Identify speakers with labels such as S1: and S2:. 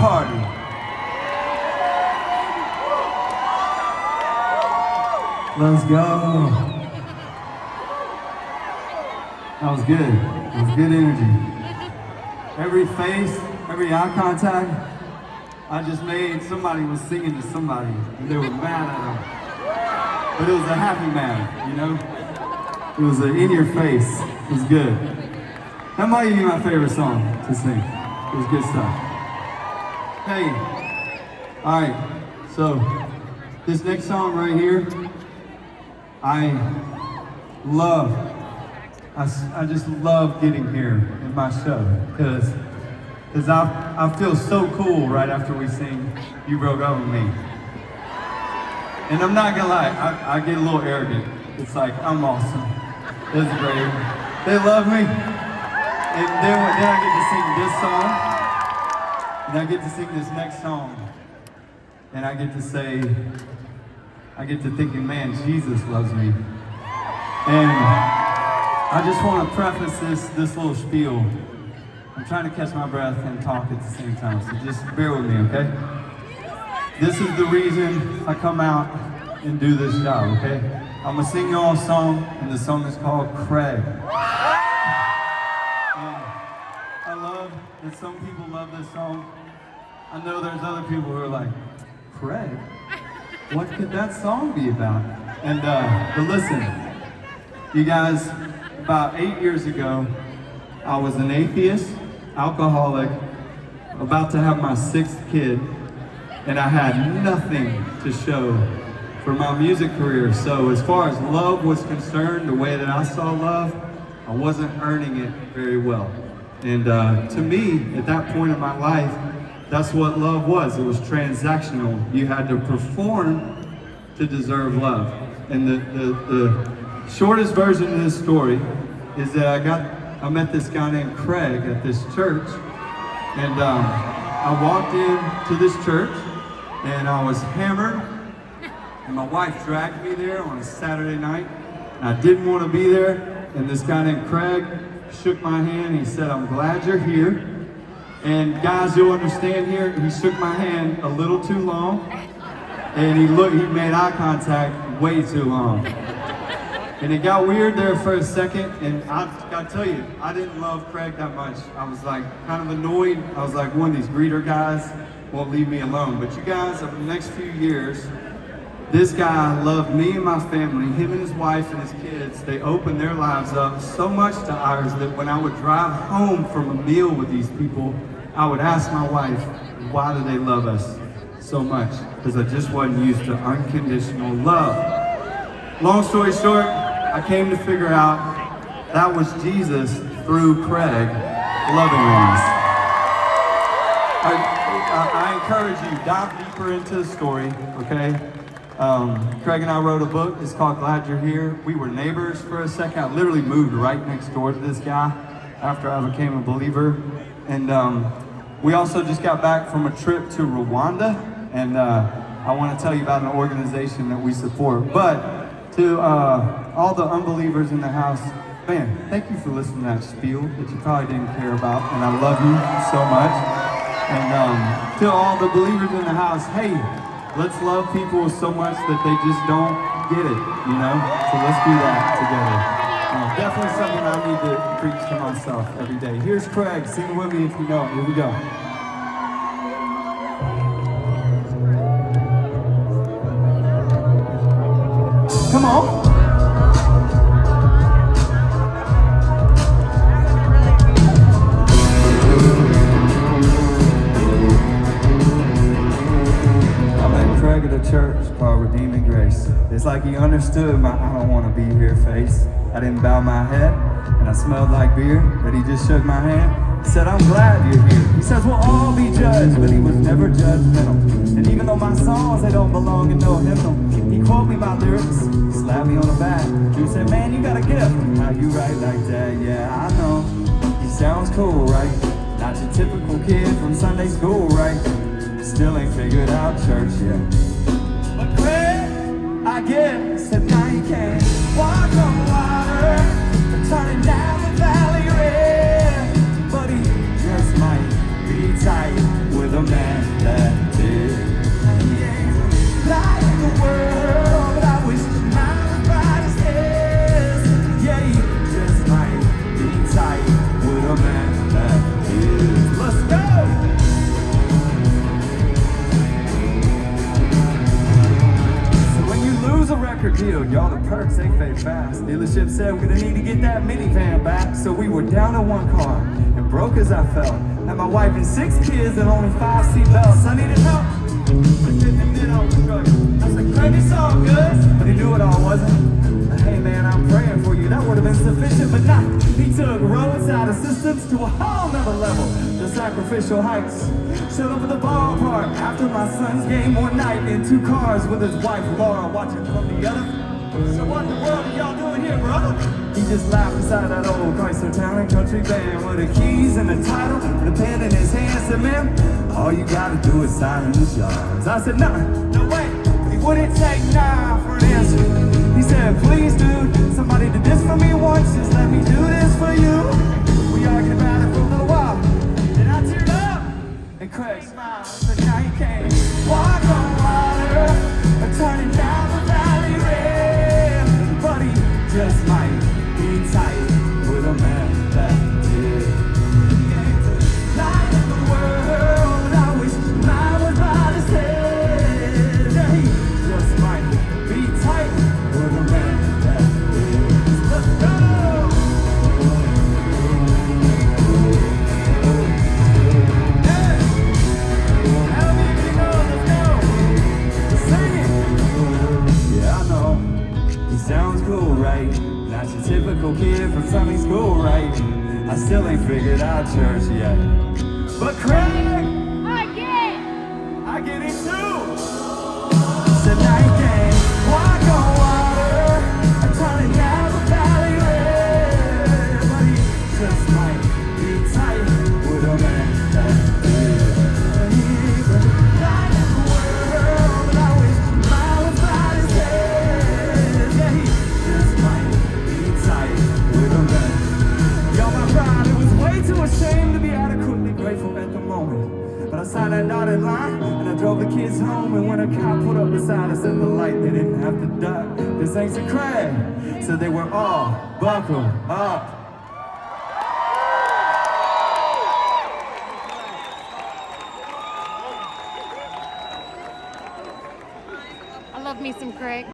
S1: Party. Let's go. That was good. That was good energy. Every face, every eye contact, I just made somebody was singing to somebody and they were mad at them. But it was a happy mad, you know? It was in your face. It was good. That might be my favorite song to sing. It was good stuff. Hey, all right, so this next song right here, I just love getting here in my show because I feel so cool right after we sing You Broke Up With Me. And I'm not gonna lie, I get a little arrogant. It's like, I'm awesome. It's great. They love me. And then I get to sing this song. And I get to sing this next song, and I get to thinking, man, Jesus loves me. And I just want to preface this little spiel. I'm trying to catch my breath and talk at the same time, so just bear with me, okay? This is the reason I come out and do this job, okay? I'm gonna sing y'all a song, and the song is called Craig. I love that some people love this song. I know there's other people who are like, Craig? What could that song be about? And but listen, you guys, about 8 years ago, I was an atheist, alcoholic, about to have my 6th kid, and I had nothing to show for my music career. So as far as love was concerned, the way that I saw love, I wasn't earning it very well. And to me, at that point in my life, that's what love was. It was transactional. You had to perform to deserve love. And the shortest version of this story is that I met this guy named Craig at this church. And I walked into this church and I was hammered. And my wife dragged me there on a Saturday night. And I didn't want to be there. And this guy named Craig shook my hand. He said, I'm glad you're here. And guys, you'll understand here, he shook my hand a little too long. And he made eye contact way too long. And it got weird there for a second. And I gotta tell you, I didn't love Craig that much. I was like kind of annoyed. I was like, one of these greeter guys won't leave me alone. But you guys, over the next few years, this guy loved me and my family, him and his wife and his kids. They opened their lives up so much to ours that when I would drive home from a meal with these people, I would ask my wife, why do they love us so much? Because I just wasn't used to unconditional love. Long story short, I came to figure out that was Jesus through Craig loving on us. I encourage you, dive deeper into the story, okay? Craig and I wrote a book. It's called Glad You're Here. We were neighbors for a second. I literally moved right next door to this guy after I became a believer. And we also just got back from a trip to Rwanda. And I want to tell you about an organization that we support. But to all the unbelievers in the house, man, thank you for listening to that spiel that you probably didn't care about. And I love you so much. And to all the believers in the house, hey, let's love people so much that they just don't get it, you know? So let's do that together. Definitely something I need to preach to myself every day. Here's Craig, sing with me if you know it. Here we go. Come on. At a church called Redeeming Grace. It's like he understood my I don't want to be here face. I didn't bow my head and I smelled like beer, but he just shook my hand. He said, I'm glad you're here. He says, we'll all be judged, but he was never judgmental. And even though my songs, they don't belong in no hymnal, he quote me my lyrics, slapped me on the back. He said, man, you got a gift. How you write like that? Yeah, I know. He sounds cool, right? Not your typical kid from Sunday school, right? Still ain't figured out church yet. But Craig, I guess that now you can walk on water and turning down the valley red. But he just might be tight with a man. understood, y'all, the perks, they fade fast. Dealership said we're gonna need to get that minivan back. So we were down to one car, and broke as I felt. Had my wife and 6 kids and only 5 seatbelts. I needed help. I said, Craig, it's all good. But he knew it all wasn't. Hey man, I'm praying for you. That would have been sufficient, but not. He took roadside assistance to a whole nother level. The sacrificial heights. Showed up at the ballpark after my son's game one night in 2 cars with his wife Laura watching from the other. So what in the world are y'all doing here, brother? He just laughed beside that old Chrysler Town and Country van with the keys and the title and the pen in his hand. Said, man, all you gotta do is sign these yards. I said, nah, no way. He wouldn't take nah for an answer. He said, please, dude, somebody did this for me once. Just let me do this for you. We argued about it for a little while. Then I teared up, and Craig smiled. The night came, walk on water, and turning down the valley rim. But he just might be tight with a man that did. He ain't the light of the world. I wish mine was by his head. Yeah, he just might be tight with a man that did. Let's go! Sounds cool, right? Not your typical kid from Sunday school, right? I still ain't figured out church yet. But Craig, I get it too. So night game, walk on water, I'm turning down the valley red. But he just might be tight with a man that did. He's the light of the world, but I wish mine was by his head. Yeah, he just might be tight with a man. Y'all, my pride, it was way too ashamed to be adequately grateful at the moment. But I signed that dotted line, and I drove the kids home. And when a cop pulled up beside us at the light, they didn't have to duck. This ain't to Craig, so they were all buckled up.
S2: I love me some Craig.